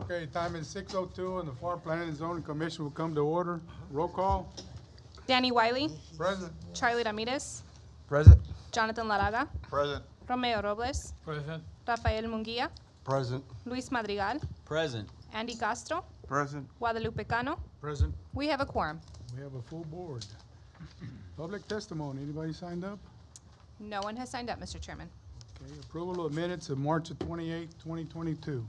Okay, time is 6:02 and the Pharr Planning and Zoning Commission will come to order. Roll call. Danny Wiley, Present. Charlie Ramirez, Present. Jonathan Laraga, Present. Romeo Robles, Present. Rafael Munguia, Present. Luis Madrigal, Present. Andy Castro, Present. Guadalupe Cano. Present. We have a quorum. We have a full board. Public testimony. Anybody signed up? No one has signed up, Mr. Chairman. Okay, approval of minutes of March 28, 2022.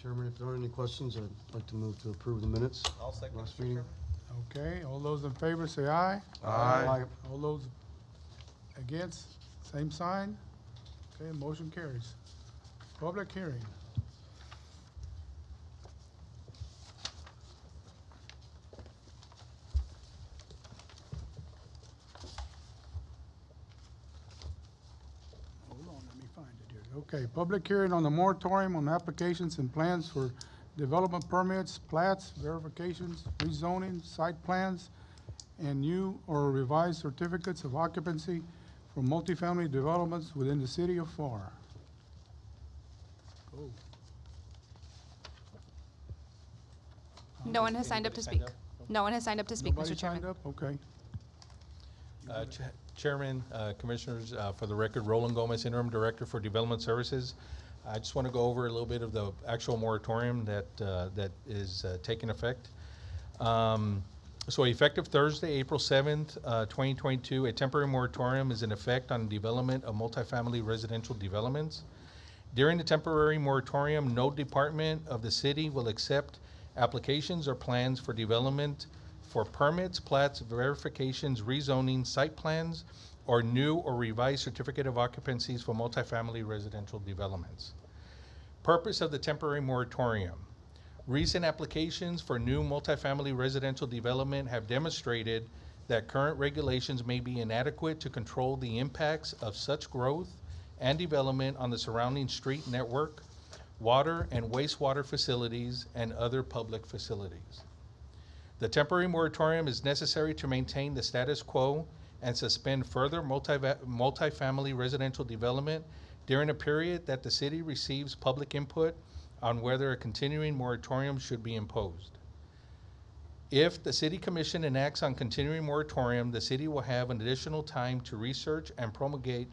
Chairman, if there aren't any questions, I'd like to move to approve the minutes. I'll second, Last Mr. meeting. Chairman. Okay, all those in favor say aye. Aye. All those against, same sign. Okay, motion carries. Public hearing. Hold on, let me find it here. Okay, public hearing on the moratorium on applications and plans for development permits, plats, verifications, rezoning, site plans, and new or revised certificates of occupancy for multifamily developments within the city of Pharr. Oh. No one has signed up to speak. No one has signed up to speak, Nobody Mr. Chairman. signed up? Okay. Chairman, Commissioners, for the record, Roland Gomez, Interim Director for Development Services. I just want to go over a little bit of the actual moratorium that is taking effect. So effective Thursday, April 7th, 2022, a temporary moratorium is in effect on development of multifamily residential developments. During the temporary moratorium, no department of the city will accept applications or plans for development for permits, plats, verifications, rezoning, site plans, or new or revised certificate of occupancies for multifamily residential developments. Purpose of the temporary moratorium. Recent applications for new multifamily residential development have demonstrated that current regulations may be inadequate to control the impacts of such growth and development on the surrounding street network, water and wastewater facilities, and other public facilities. The temporary moratorium is necessary to maintain the status quo and suspend further multifamily residential development during a period that the city receives public input on whether a continuing moratorium should be imposed. If the City Commission enacts on continuing moratorium, the city will have an additional time to research and promulgate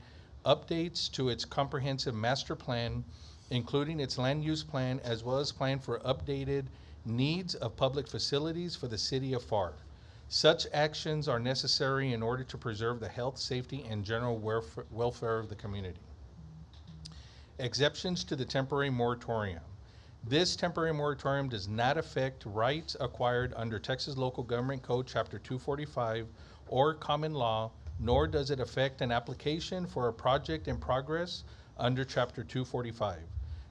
updates to its comprehensive master plan, including its land use plan, as well as plan for updated needs of public facilities for the city of Pharr. Such actions are necessary in order to preserve the health, safety, and general welfare of the community. Exceptions to the temporary moratorium. This temporary moratorium does not affect rights acquired under Texas Local Government Code Chapter 245 or common law, nor does it affect an application for a project in progress under Chapter 245.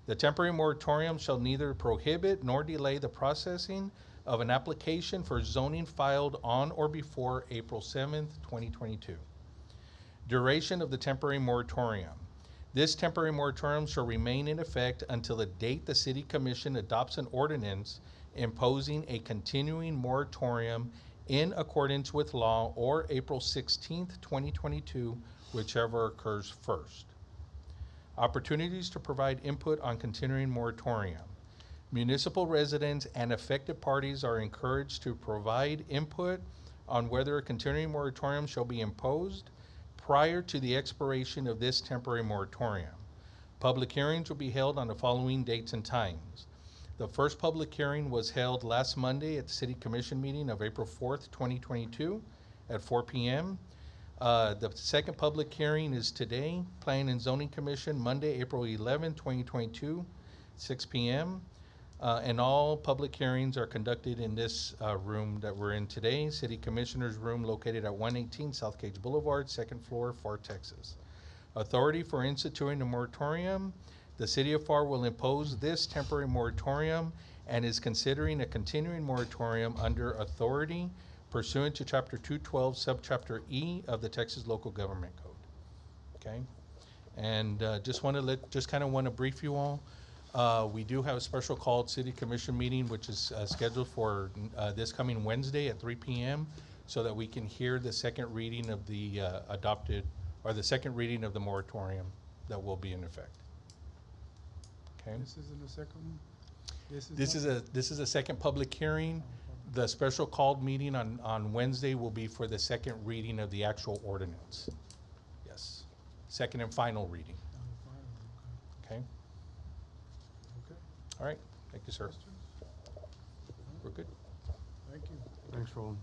The temporary moratorium shall neither prohibit nor delay the processing of an application for zoning filed on or before April 7th, 2022. Duration of the temporary moratorium. This temporary moratorium shall remain in effect until the date the City Commission adopts an ordinance imposing a continuing moratorium in accordance with law, or April 16th, 2022, whichever occurs first. Opportunities to provide input on continuing moratorium. Municipal residents and affected parties are encouraged to provide input on whether a continuing moratorium shall be imposed prior to the expiration of this temporary moratorium. Public hearings will be held on the following dates and times. The first public hearing was held last Monday at the City Commission meeting of April 4th, 2022 at 4 p.m. The second public hearing is today, Planning and Zoning Commission, Monday, April 11, 2022, 6 p.m. And all public hearings are conducted in this room that we're in today, City Commissioner's Room located at 118 South Cage Boulevard, second floor, Pharr, Texas. Authority for instituting the moratorium. The City of Pharr will impose this temporary moratorium and is considering a continuing moratorium under authority pursuant to Chapter 212, Subchapter E of the Texas Local Government Code. Okay, and just kind of want to brief you all. We do have a special called City Commission meeting, which is scheduled for this coming Wednesday at 3 p.m. so that we can hear the second reading of the the second reading of the moratorium that will be in effect. Okay. This isn't the second one? This is a second public hearing. The special called meeting on Wednesday will be for the second reading of the actual ordinance. Yes, second and final reading, okay? Okay, All right, thank you, sir. questions? We're good. Thank you. Thanks, Roland.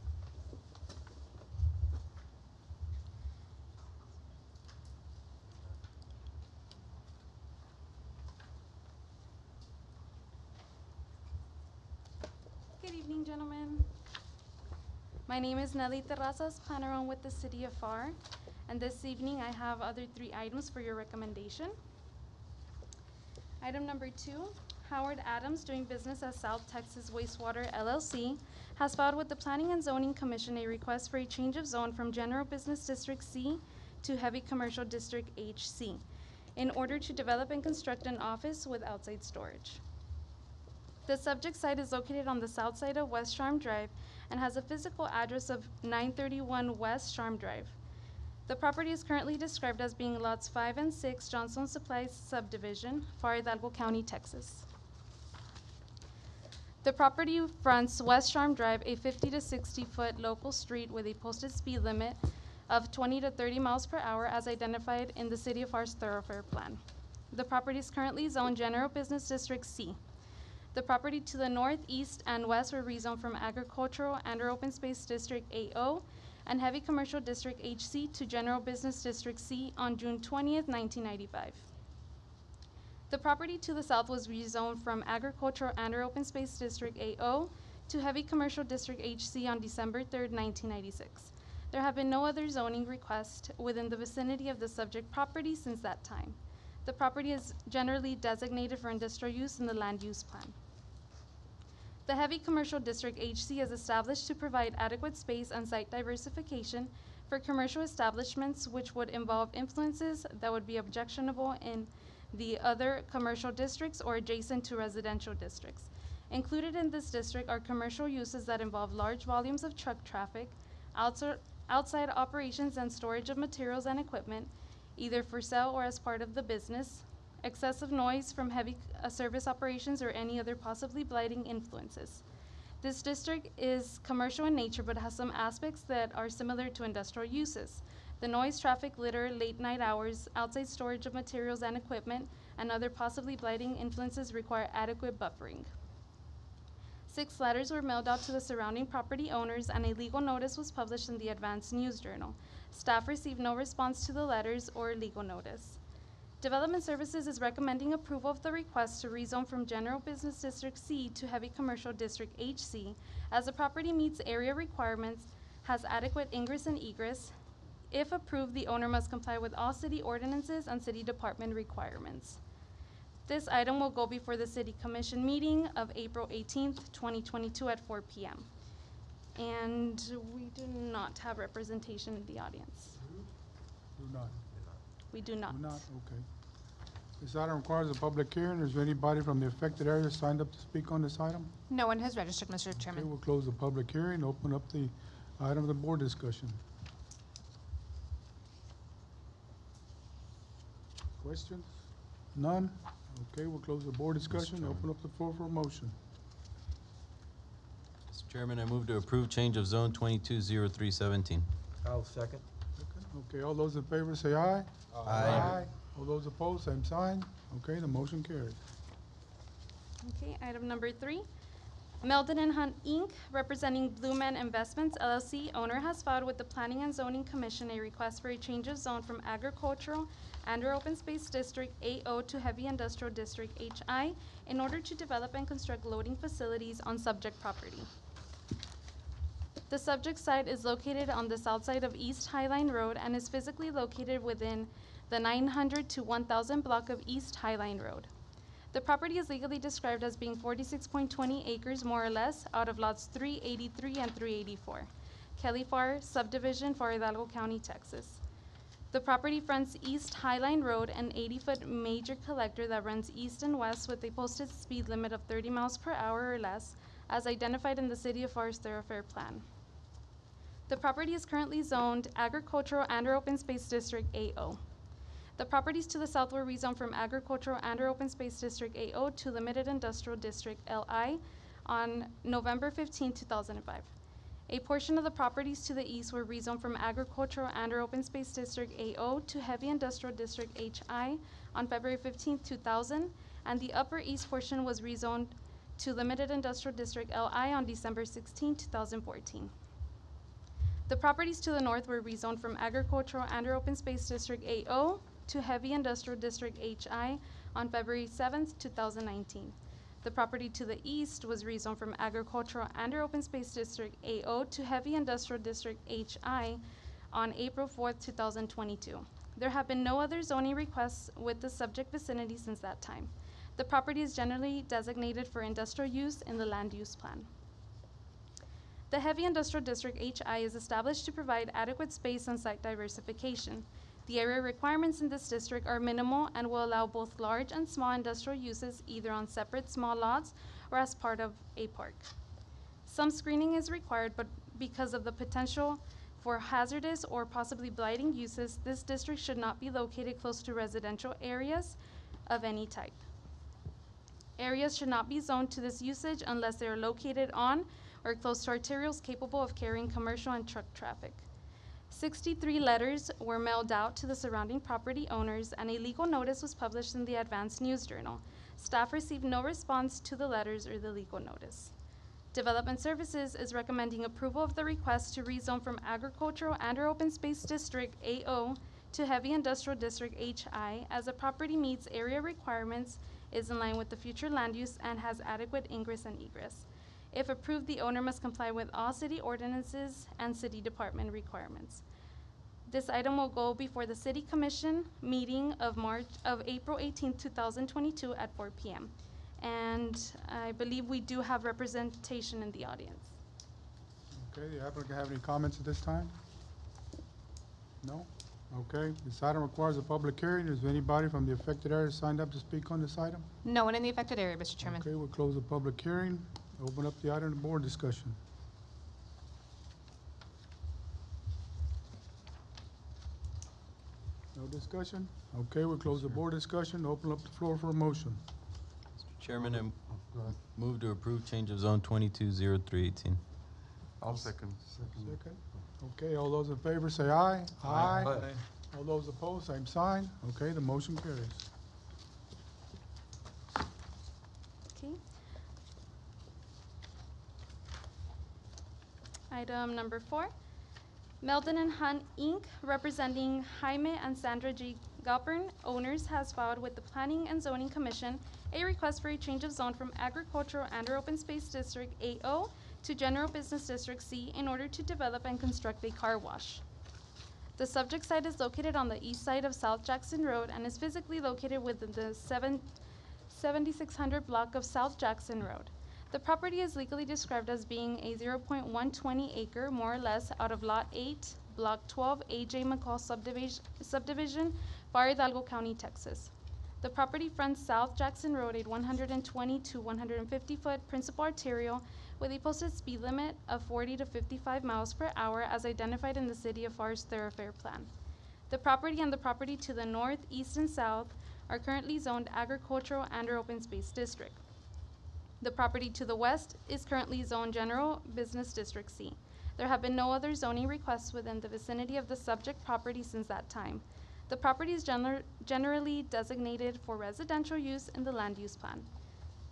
Good evening, gentlemen. My name is Nelly Terrazas, planner on with the City of Pharr, and this evening I have other 3 items for your recommendation. Item number 2, Howard Adams, doing business as South Texas Wastewater LLC, has filed with the Planning and Zoning Commission a request for a change of zone from General Business District C to Heavy Commercial District HC in order to develop and construct an office with outside storage. The subject site is located on the south side of West Charm Drive and has a physical address of 931 West Charm Drive. The property is currently described as being lots 5 and 6, Johnson Supplies subdivision, Pharr, Hidalgo County, Texas. The property fronts West Charm Drive, a 50 to 60 foot local street with a posted speed limit of 20 to 30 miles per hour as identified in the City of Pharr's thoroughfare plan. The property is currently zoned General Business District C. The property to the north, east, and west were rezoned from Agricultural and/or Open Space District AO and Heavy Commercial District HC to General Business District C on June 20th, 1995. The property to the south was rezoned from Agricultural and/or Open Space District AO to Heavy Commercial District HC on December 3rd, 1996. There have been no other zoning requests within the vicinity of the subject property since that time. The property is generally designated for industrial use in the land use plan. The Heavy Commercial District HC is established to provide adequate space and site diversification for commercial establishments which would involve influences that would be objectionable in the other commercial districts or adjacent to residential districts. Included in this district are commercial uses that involve large volumes of truck traffic, outside operations and storage of materials and equipment, either for sale or as part of the business, excessive noise from heavy service operations or any other possibly blighting influences. This district is commercial in nature but has some aspects that are similar to industrial uses. The noise, traffic, litter, late night hours, outside storage of materials and equipment, and other possibly blighting influences require adequate buffering. 6 letters were mailed out to the surrounding property owners and a legal notice was published in the Advance News Journal. Staff received no response to the letters or legal notice. Development Services is recommending approval of the request to rezone from General Business District C to Heavy Commercial District HC as the property meets area requirements, has adequate ingress and egress. If approved, the owner must comply with all city ordinances and city department requirements. This item will go before the City Commission meeting of April 18th, 2022 at 4 p.m. And we do not have representation in the audience. Do not. We do not. Do not, okay. This item requires a public hearing. Is there anybody from the affected area signed up to speak on this item? No one has registered, Mr. Okay, Chairman. we'll close the public hearing, open up the item of the board discussion. Questions? None? Okay, we'll close the board discussion, open up the floor for a motion. Mr. Chairman, I move to approve change of zone 220317. I'll second. Okay, all those in favor say aye. Aye. All those opposed, same sign. Okay, the motion carries. Okay, item number 3. Meldon and Hunt Inc., representing Blue Man Investments LLC, owner has filed with the Planning and Zoning Commission a request for a change of zone from Agricultural and/or Open Space District AO to Heavy Industrial District HI in order to develop and construct loading facilities on subject property. The subject site is located on the south side of East Highline Road and is physically located within the 900 to 1000 block of East Highline Road. The property is legally described as being 46.20 acres more or less out of lots 383 and 384. Kelly Pharr subdivision, Pharr, Hidalgo County, Texas. The property fronts East Highline Road, an 80-foot major collector that runs east and west with a posted speed limit of 30 miles per hour or less, as identified in the City of Pharr's thoroughfare plan. The property is currently zoned Agricultural and/or Open Space District AO. The properties to the south were rezoned from Agricultural and/or Open Space District AO to Limited Industrial District LI on November 15, 2005. A portion of the properties to the east were rezoned from Agricultural and/or Open Space District AO to Heavy Industrial District HI on February 15, 2000, and the upper east portion was rezoned to Limited Industrial District LI on December 16, 2014. The properties to the north were rezoned from Agricultural and/or Open Space District AO to Heavy Industrial District HI on February 7, 2019. The property to the east was rezoned from Agricultural and/or Open Space District AO to Heavy Industrial District HI on April 4, 2022. There have been no other zoning requests with the subject vicinity since that time. The property is generally designated for industrial use in the land use plan. The Heavy Industrial District HI is established to provide adequate space and site diversification. The area requirements in this district are minimal and will allow both large and small industrial uses either on separate small lots or as part of a park. Some screening is required, but because of the potential for hazardous or possibly blighting uses, this district should not be located close to residential areas of any type. Areas should not be zoned to this usage unless they are located on or close to arterials capable of carrying commercial and truck traffic. 63 letters were mailed out to the surrounding property owners, and a legal notice was published in the Advance News Journal. Staff received no response to the letters or the legal notice. Development Services is recommending approval of the request to rezone from Agricultural and/or Open Space District AO to Heavy Industrial District HI, as the property meets area requirements, is in line with the future land use, and has adequate ingress and egress. If approved, the owner must comply with all city ordinances and city department requirements. This item will go before the City Commission meeting of April 18, 2022 at 4 p.m. And I believe we do have representation in the audience. Okay, the applicant have any comments at this time? No? Okay, this item requires a public hearing. Is there anybody from the affected area signed up to speak on this item? No one in the affected area, Mr. Chairman. Okay, we'll close the public hearing. Open up the item to board discussion. No discussion? Okay, we'll close the board discussion. Open up the floor for a motion. Chairman, I Go ahead. move to approve change of zone 220318. I'll second. Second. Okay, all those in favor say aye. Aye. All those opposed, same sign. Okay, the motion carries. Okay. Item number 4, Meldon and Hunt Inc., representing Jaime and Sandra G. Galpern, owners, has filed with the Planning and Zoning Commission a request for a change of zone from Agricultural and/or Open Space District AO to General Business District C in order to develop and construct a car wash. The subject site is located on the east side of South Jackson Road and is physically located within the 7600 block of South Jackson Road. The property is legally described as being a 0.120 acre, more or less, out of Lot 8, Block 12, A.J. McCall subdivision, Pharr, Hidalgo County, Texas. The property fronts South Jackson Road, a 120 to 150 foot principal arterial with a posted speed limit of 40 to 55 miles per hour as identified in the City of Pharr's thoroughfare plan. The property and the property to the north, east, and south are currently zoned agricultural and/or open space district. The property to the west is currently zoned General Business District C. There have been no other zoning requests within the vicinity of the subject property since that time. The property is generally designated for residential use in the land use plan.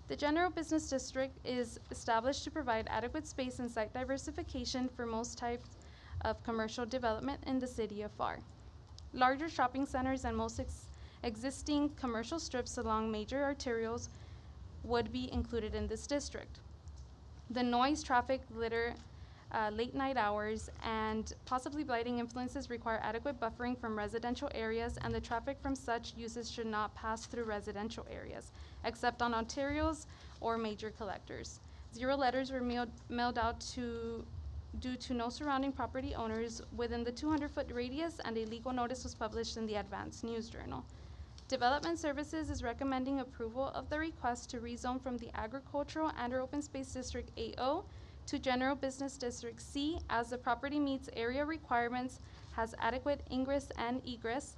The General Business District is established to provide adequate space and site diversification for most types of commercial development in the City of Pharr. Larger shopping centers and most existing commercial strips along major arterials would be included in this district. The noise, traffic, litter, late night hours, and possibly blighting influences require adequate buffering from residential areas, and the traffic from such uses should not pass through residential areas, except on arterials or major collectors. 0 letters were mailed out due to no surrounding property owners within the 200-foot radius, and a legal notice was published in the Advance News Journal. Development Services is recommending approval of the request to rezone from the Agricultural and/or Open Space District AO to General Business District C, as the property meets area requirements, has adequate ingress and egress.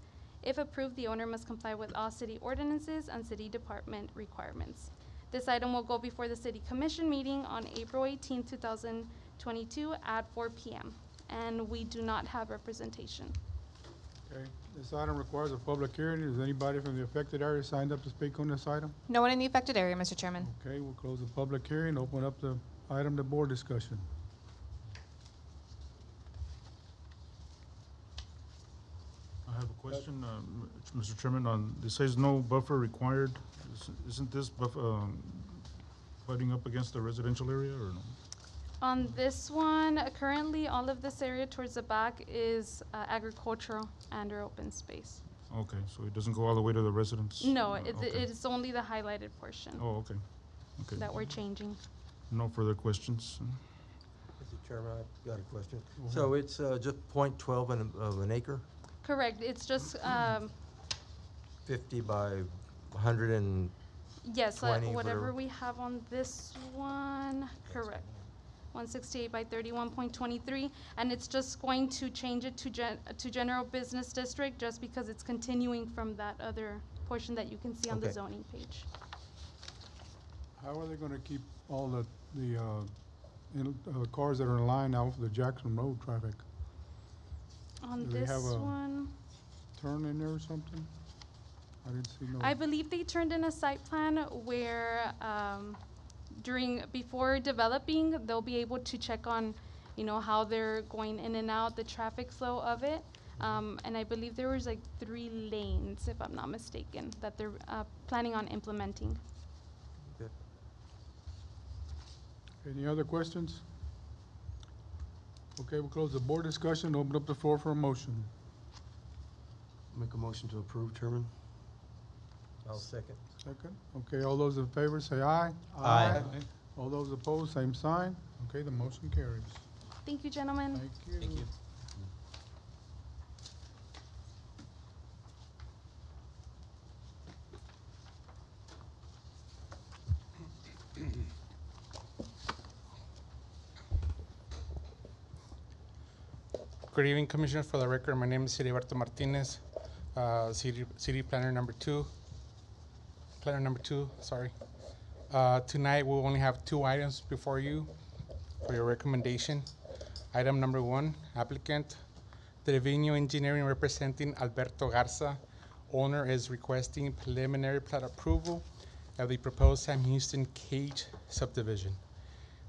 If approved, the owner must comply with all city ordinances and city department requirements. This item will go before the city commission meeting on April 18, 2022 at 4 p.m. And we do not have representation. Okay, this item requires a public hearing. Is anybody from the affected area signed up to speak on this item? No one in the affected area, Mr. Chairman. Okay, we'll close the public hearing, open up the item to board discussion. I have a question, Mr. Chairman, on, this says no buffer required. Isn't this butting up against the residential area or no? On this one, currently, all of this area towards the back is agricultural and/or open space. Okay, so it doesn't go all the way to the residents? No, Okay. it's only the highlighted portion Oh, okay, okay. that we're changing. No further questions? Mr. Chairman, I've got a question. So it's just .12 of an acre, Correct, it's just, 50 by 100 and, yes, 20, whatever whatever. we have on this one, correct. 168 by 31.23, and it's just going to change it to general business district just because it's continuing from that other portion that you can see on the Okay. zoning page. How are they gonna keep all the cars that are in line out for the Jackson Road traffic? On Do they this have a one, Turn in there or something? I didn't see no. I believe they turned in a site plan where, before developing, they'll be able to check on, how they're going in and out, the traffic flow of it. And I believe there was like 3 lanes, if I'm not mistaken, that they're, planning on implementing. Any other questions? Okay, we'll close the board discussion, open up the floor for a motion. Make a motion to approve, Chairman. I'll second. Second. Okay, all those in favor say aye. Aye. All those opposed, same sign. Okay, the motion carries. Thank you, gentlemen. Thank you. Thank you. Good evening, Commissioner. For the record, my name is Heriberto Martinez, City Planner number 2. Sorry. Tonight, we'll only have 2 items before you for your recommendation. Item number 1, applicant Trevino Engineering representing Alberto Garza. Owner is requesting preliminary plat approval of the proposed Sam Houston Cage subdivision.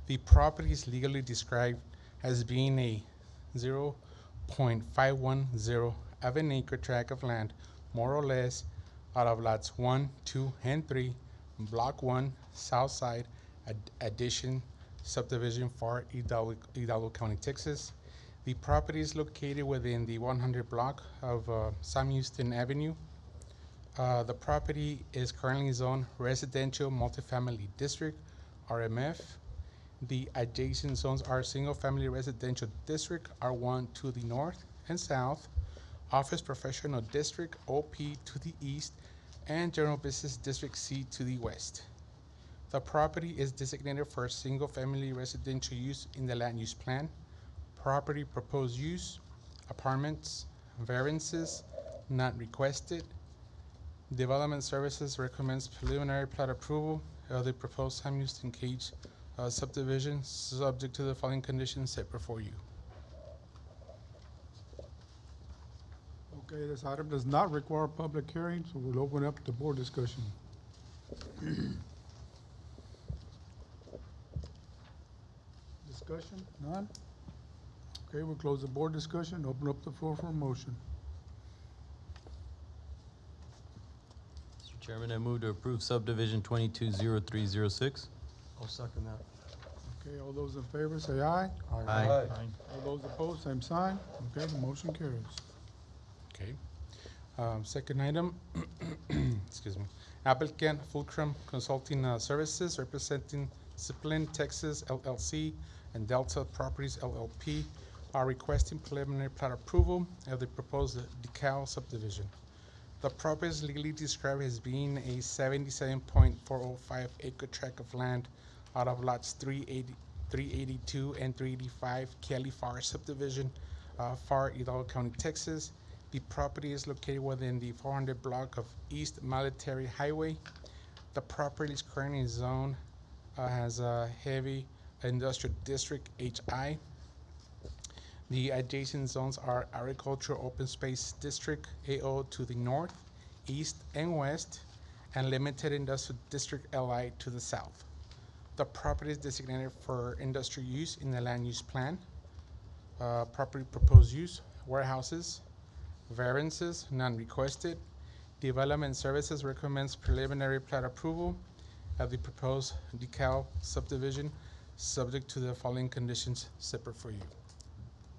The property is legally described as being a 0.510 of an acre tract of land, more or less, out of lots 1, 2, and 3, Block 1, South Side, Addition, Subdivision, Pharr, Hidalgo County, Texas. The property is located within the 100 block of Sam Houston Avenue. The property is currently zoned Residential Multifamily District, RMF. The adjacent zones are Single Family Residential District, R1 to the north and south, Office Professional District, OP to the east, and General Business District C to the west. The property is designated for Single Family Residential use in the land use plan. Property proposed use, apartments, variances, not requested. Development Services recommends preliminary plat approval of the proposed Sam Houston Cage subdivision, subject to the following conditions set before you. Okay, this item does not require a public hearing, so we'll open up the board discussion. Discussion, none? Okay, we'll close the board discussion, open up the floor for a motion. Mr. Chairman, I move to approve subdivision 220306. I'll second that. Okay, all those in favor say aye. Aye. All those opposed, same sign. Okay, the motion carries. Okay. Second item, excuse me. Applicant Fulcrum Consulting Services representing Zeppelin, Texas LLC and Delta Properties LLP are requesting preliminary plat approval of the proposed DeKalb subdivision. The property is legally described as being a 77.405 acre tract of land out of lots 382 and 385 Kelly Pharr subdivision, Pharr, Hidalgo County, Texas. The property is located within the 400 block of East Military Highway. The property is currently zoned as a heavy industrial district, HI. The adjacent zones are agricultural open space district, AO, to the north, east, and west, and limited industrial district, LI, to the south. The property is designated for industrial use in the land use plan. Property proposed use, warehouses. Variances, none requested. Development Services recommends preliminary plat approval of the proposed DeKalb subdivision, subject to the following conditions separate for you.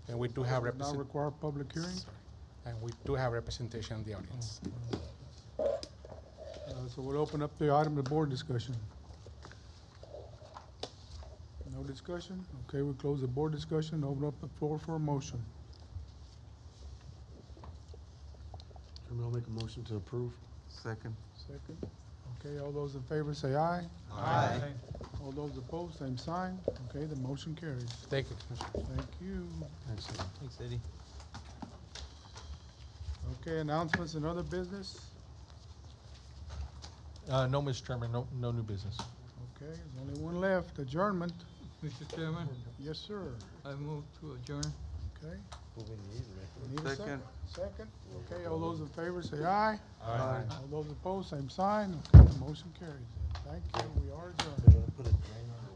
And we do have Does not require public hearing. and we do have representation in the audience. So we'll open up the item to board discussion. No discussion? Okay, we'll close the board discussion, open up the floor for a motion. Chairman, I'll make a motion to approve. Second. Second. Okay, all those in favor say aye. Aye. All those opposed, same sign. Okay, the motion carries. Thank you, Commissioner. Thank you. Thanks, sir. Thanks, Eddie. Okay, announcements and other business? No, Mr. Chairman, no new business. Okay, there's only one left, adjournment. Mr. Chairman, Yes, sir. I move to adjourn. Okay. Moving the easement. Need a second? Second. Okay, all those in favor say aye. Aye. All those opposed, same sign. Okay, the motion carries. Thank you. We are adjourned. They're gonna put a drain on it.